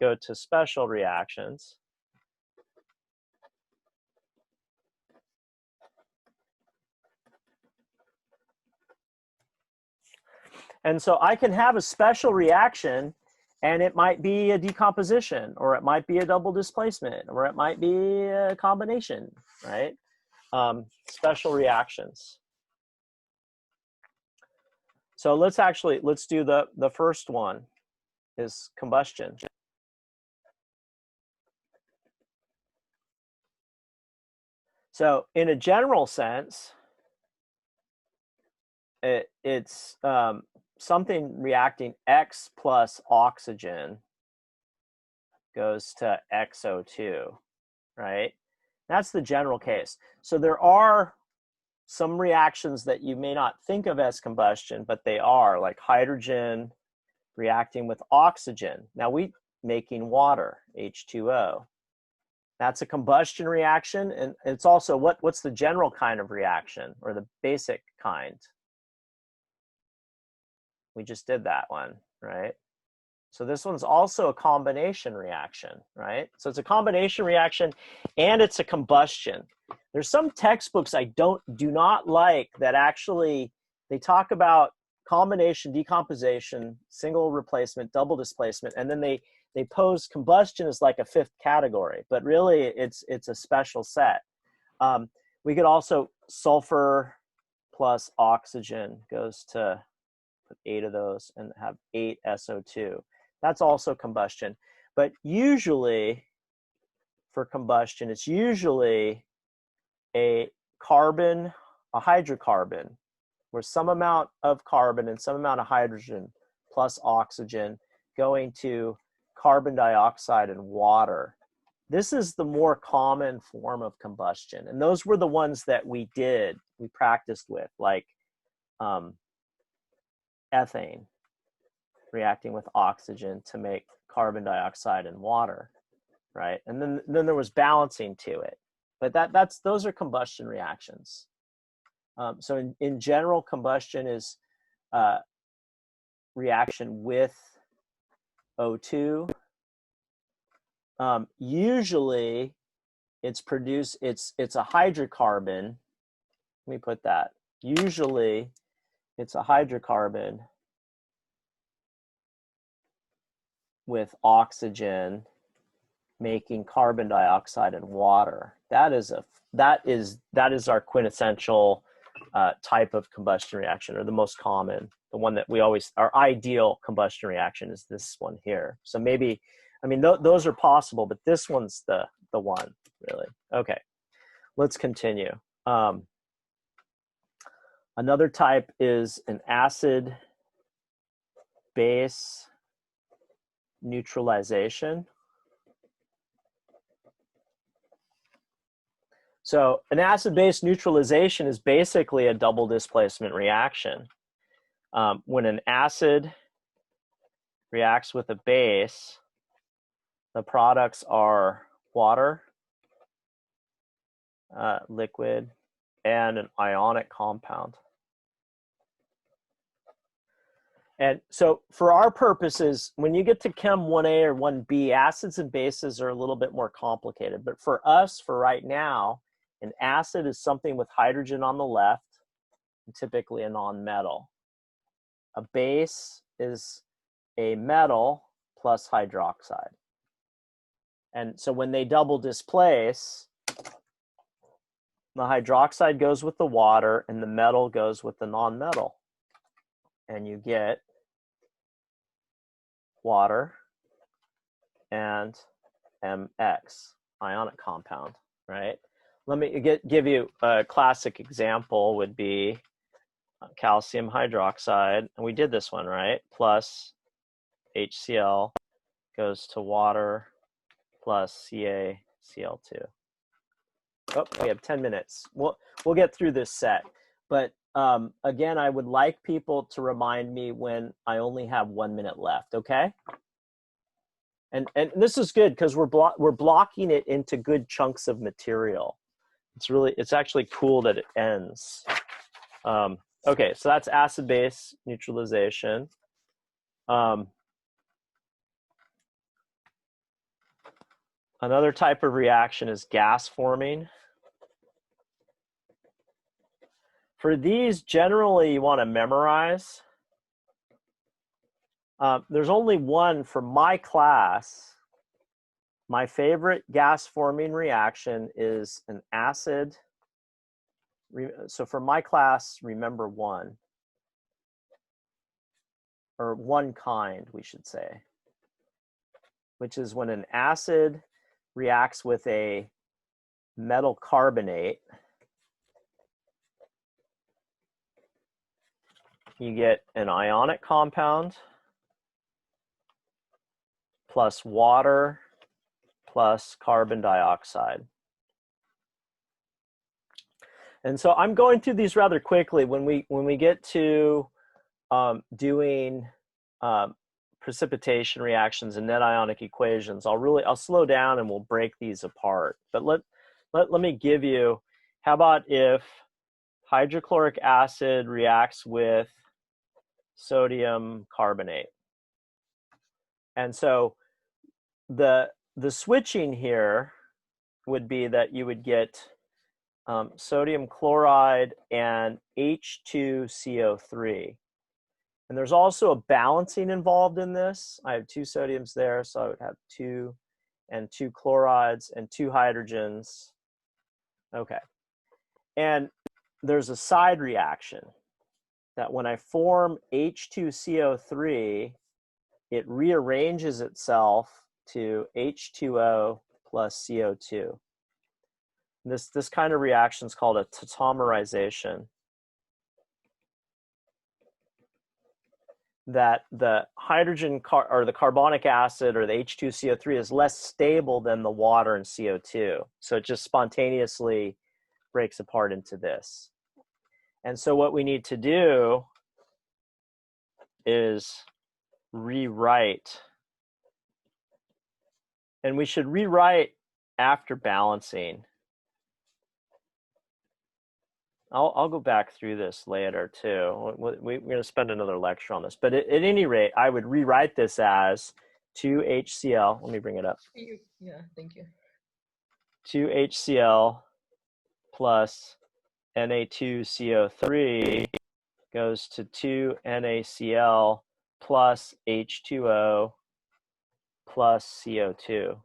go to special reactions. And so I can have a special reaction, and it might be a decomposition, or it might be a double displacement, or it might be a combination, right? Special reactions. So let's do the first one, is combustion. So in a general sense, it's something reacting X plus oxygen goes to XO2, right? That's the general case. So there are some reactions that you may not think of as combustion, but they are, like hydrogen reacting with oxygen. Now we making water, H2O. That's a combustion reaction, and it's also what's the general kind of reaction, or the basic kind? We just did that one, right? So this one's also a combination reaction, right? So it's a combination reaction and it's a combustion. There's some textbooks I do not like that actually, they talk about combination, decomposition, single replacement, double displacement, and then they pose combustion as like a fifth category, but really it's a special set. We could also, sulfur plus oxygen goes to 8 of those and have 8 SO2. That's also combustion. But usually for combustion, it's usually a carbon, a hydrocarbon, where some amount of carbon and some amount of hydrogen plus oxygen going to carbon dioxide and water. This is the more common form of combustion. And those were the ones that we practiced with, like ethane reacting with oxygen to make carbon dioxide and water, right? And then there was balancing to it. But those are combustion reactions. So in general, combustion is reaction with O2. Usually it's a hydrocarbon. Let me put that. Usually it's a hydrocarbon with oxygen making carbon dioxide and water. That is our quintessential type of combustion reaction, or the most common, the one that our ideal combustion reaction is this one here. So maybe, I mean, those are possible, but this one's the one, really. Okay, let's continue. Another type is an acid-base neutralization. So an acid-base neutralization is basically a double displacement reaction. When an acid reacts with a base, the products are water, liquid, and an ionic compound. And so for our purposes, when you get to Chem 1A or 1B, acids and bases are a little bit more complicated. But for us, for right now, an acid is something with hydrogen on the left, typically a non-metal. A base is a metal plus hydroxide. And so when they double displace, the hydroxide goes with the water and the metal goes with the non-metal. And you get water and MX, ionic compound, right? Let me give you a classic example would be calcium hydroxide. And we did this one, right? Plus HCl goes to water plus CaCl2. Oh, we have 10 minutes. We'll get through this set. But again, I would like people to remind me when I only have 1 minute left, okay? And this is good because we're blocking it into good chunks of material. It's actually cool that it ends. Okay, so that's acid-base neutralization. Another type of reaction is gas forming. For these, generally you want to memorize. There's only one for my class. My favorite gas forming reaction is an acid. So for my class, remember one. Or one kind, we should say. Which is when an acid reacts with a metal carbonate. You get an ionic compound plus water plus carbon dioxide. And so I'm going through these rather quickly. When we get to doing precipitation reactions and net ionic equations, I'll slow down and we'll break these apart. But let me give you, how about if hydrochloric acid reacts with sodium carbonate? And so the switching here would be that you would get sodium chloride and H2CO3. And there's also a balancing involved in this. I have 2 sodiums there, so I would have 2 and 2 chlorides and 2 hydrogens. Okay. And there's a side reaction that when I form H2CO3, it rearranges itself to H2O plus CO2. This kind of reaction is called a tautomerization. That the hydrogen or the carbonic acid or the H2CO3 is less stable than the water and CO2. So it just spontaneously breaks apart into this. And so what we need to do is rewrite. And we should rewrite after balancing. I'll go back through this later too. We're going to spend another lecture on this. But at any rate, I would rewrite this as 2HCl. Let me bring it up. Yeah, thank you. 2HCl plus Na2CO3 goes to 2NaCl plus H2O plus CO2.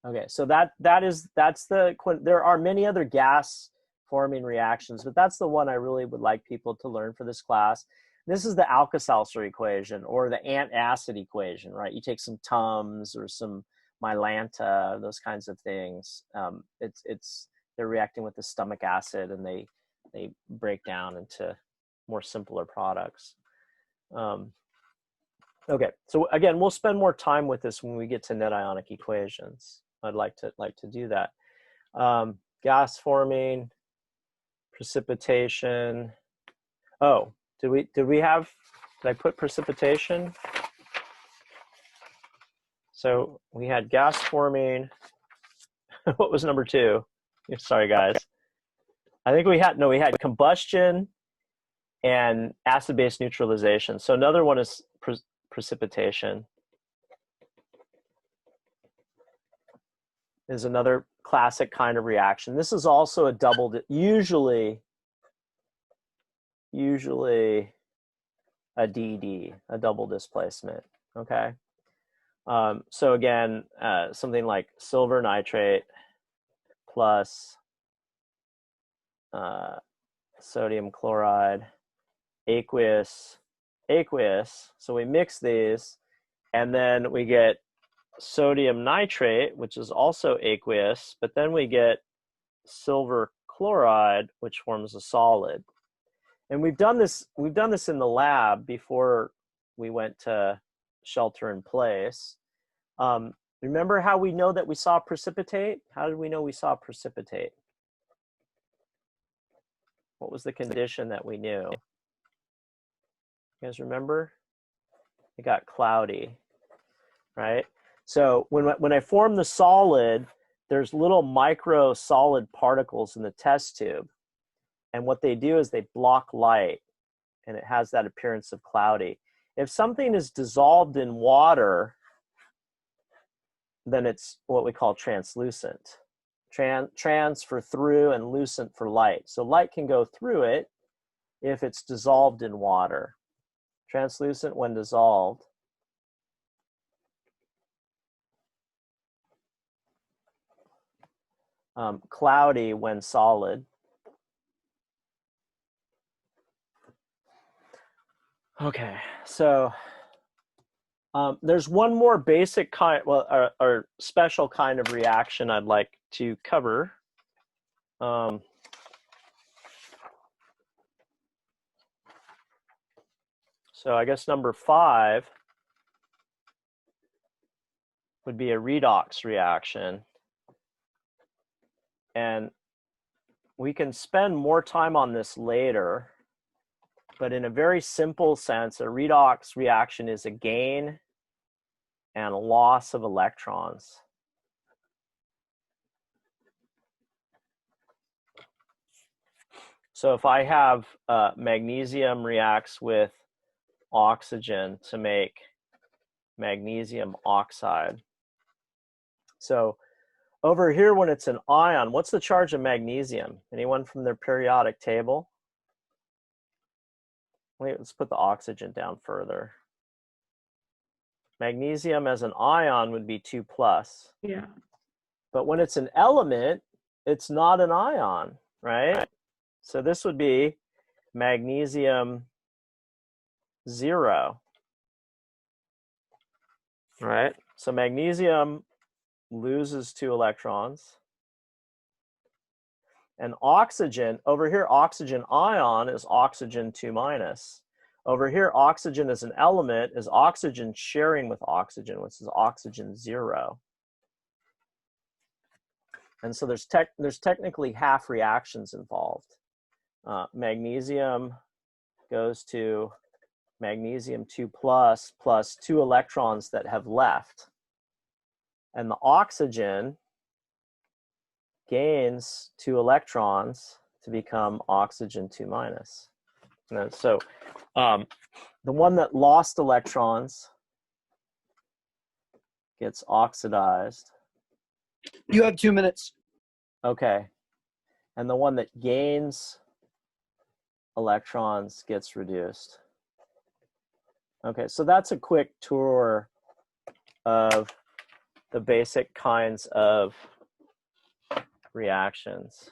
Okay, so that's there are many other gas forming reactions, but that's the one I really would like people to learn for this class. This is the Alka-Seltzer equation or the antacid equation, right? You take some Tums or some Mylanta, those kinds of things. They're reacting with the stomach acid and they break down into more simpler products. Okay, so again, we'll spend more time with this when we get to net ionic equations. I'd like to do that. Gas forming, precipitation. Oh, did I put precipitation? So we had gas forming. What was number 2? Sorry, guys. I think we had combustion and acid-base neutralization. So another one is precipitation. Is another classic kind of reaction. This is also a usually a DD, a double displacement, okay? So again, something like silver nitrate plus sodium chloride, aqueous. So we mix these, and then we get sodium nitrate, which is also aqueous, but then we get silver chloride, which forms a solid. And we've done this in the lab before we went to shelter in place. Remember how we know that we saw precipitate? How did we know we saw precipitate? What was the condition that we knew? You guys remember? It got cloudy, right? So when I form the solid, there's little micro solid particles in the test tube. And what they do is they block light, and it has that appearance of cloudy. If something is dissolved in water, then it's what we call translucent. Trans for through and lucent for light. So light can go through it if it's dissolved in water. Translucent when dissolved. Cloudy when solid. Okay, so there's one more basic kind, well, or special kind of reaction I'd like to cover. So I guess number 5 would be a redox reaction. And we can spend more time on this later, but in a very simple sense, a redox reaction is a gain and a loss of electrons. So if I have magnesium reacts with oxygen to make magnesium oxide. So over here, when it's an ion, what's the charge of magnesium? Anyone from their periodic table? Let's put the oxygen down further. Magnesium as an ion would be 2+. Yeah. But when it's an element, it's not an ion, right? So this would be magnesium 0. Right? So magnesium loses 2 electrons. And oxygen, over here, oxygen ion is oxygen 2-. Over here, oxygen as an element is oxygen sharing with oxygen, which is oxygen 0. And so there's technically half reactions involved. Magnesium goes to magnesium 2+ plus 2 electrons that have left. And the oxygen gains 2 electrons to become oxygen 2-. And so the one that lost electrons gets oxidized. You have 2 minutes. Okay. And the one that gains electrons gets reduced. Okay, so that's a quick tour of the basic kinds of reactions.